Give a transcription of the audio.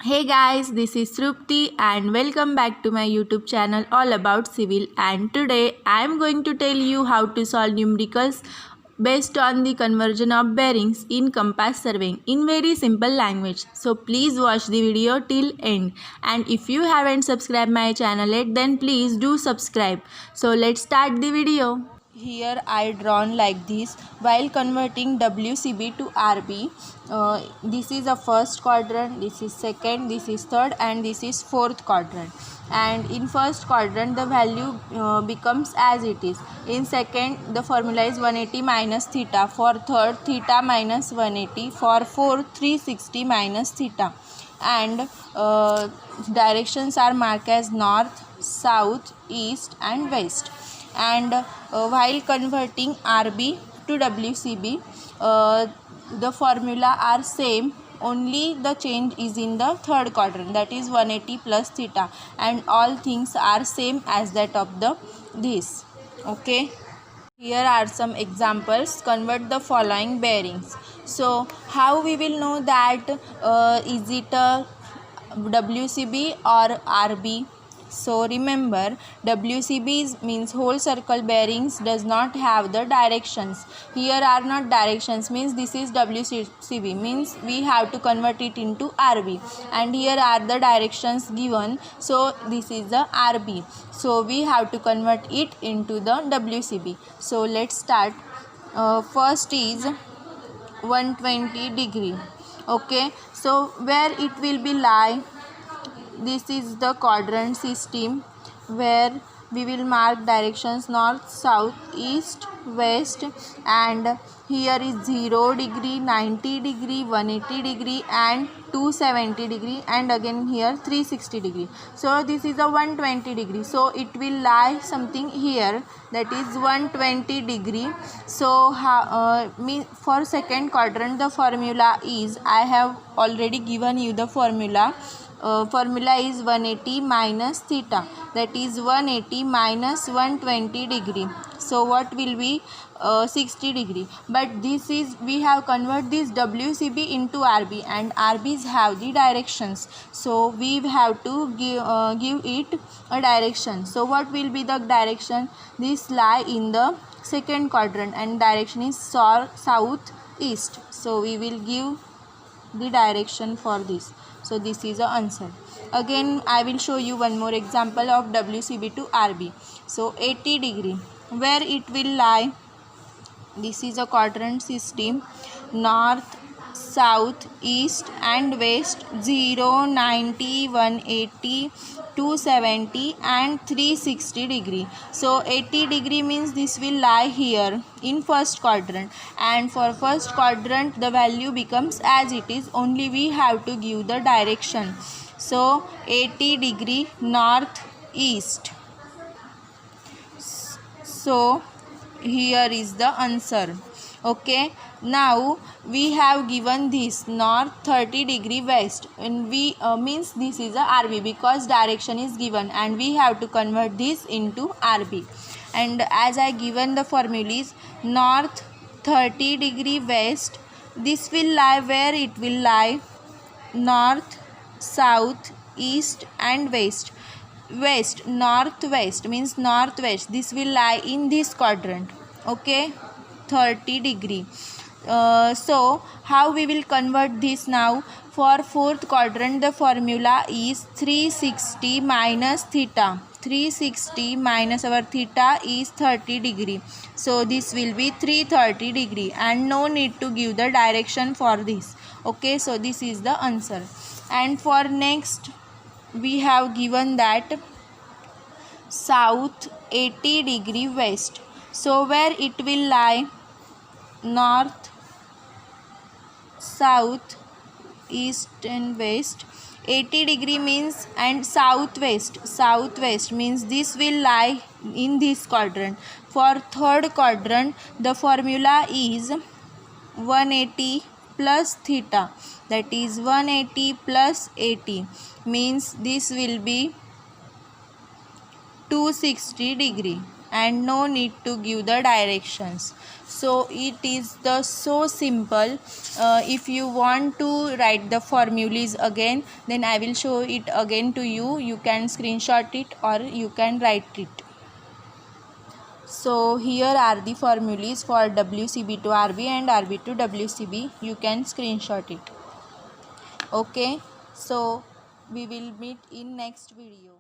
Hey guys, this is Srupti and welcome back to my YouTube channel all about civil, and today I am going to tell you how to solve numericals based on the conversion of bearings in compass surveying in very simple language. So please watch the video till end, and if you haven't subscribed my channel yet then please do subscribe. So let's start the video. Here I drawn like this while converting WCB to RB. This is a first quadrant, this is second, this is third, and this is fourth quadrant. And in first quadrant the value becomes as it is. In second the formula is 180 minus theta. For third, theta minus 180. For fourth, 360 minus theta. And directions are marked as north, south, east and west. And while converting RB to WCB, the formula are same, only the change is in the third quadrant, that is 180 plus theta, and all things are same as that of the this. Okay, here are some examples. Convert the following bearings. So how we will know that is it a WCB or RB? So remember, WCB means whole circle bearings does not have the directions. Here are not directions, means this is WCB, means we have to convert it into RB, and here are the directions given, so this is the RB, so we have to convert it into the WCB. So let's start. First is 120 degree. Okay, so where it will be lie, this is the quadrant system where we will mark directions north, south, east, west, and here is 0 degree, 90 degree, 180 degree and 270 degree, and again here 360 degree. So this is a 120 degree, so it will lie something here, that is 120 degree. So for second quadrant the formula is, I have already given you the formula. Formula is 180 minus theta, that is 180 minus 120 degree. So what will be 60 degree, but this is, we have convert this WCB into RB, and RBs have the directions, so we have to give it a direction. So what will be the direction? This lie in the second quadrant and direction is south east, so we will give the direction for this. So this is the answer. Again I will show you one more example of WCB to RB. So 80 degree, where it will lie, this is a quadrant system, north, south, east and west, 0, 90, 180, 270 and 360 degree. So 80 degree means this will lie here in first quadrant, and for first quadrant the value becomes as it is, only we have to give the direction. So 80 degree north east. So here is the answer. Okay, now we have given this north 30 degree west, and we means this is a RB because direction is given, and we have to convert this into RB. And as I given the formulas, north 30 degree west, this will lie where it will lie, north, south, east and west. West, northwest means northwest, this will lie in this quadrant. Okay, 30 degree. So how we will convert this now? For fourth quadrant the formula is 360 minus theta. 360 minus our theta is 30 degree, so this will be 330 degree, and no need to give the direction for this. Okay, so this is the answer. And for next we have given that south 80 degree west, so where it will lie, north, south, east and west. 80 degree means, and southwest means this will lie in this quadrant. For third quadrant the formula is 180 plus theta, that is 180 plus 80 means this will be 260 degree. and no need to give the directions. So it is the so simple. If you want to write the formulas again, then I will show it again to you. You can screenshot it or you can write it. So here are the formulas for WCB to RB and RB to WCB. You can screenshot it. Okay, so we will meet in next video.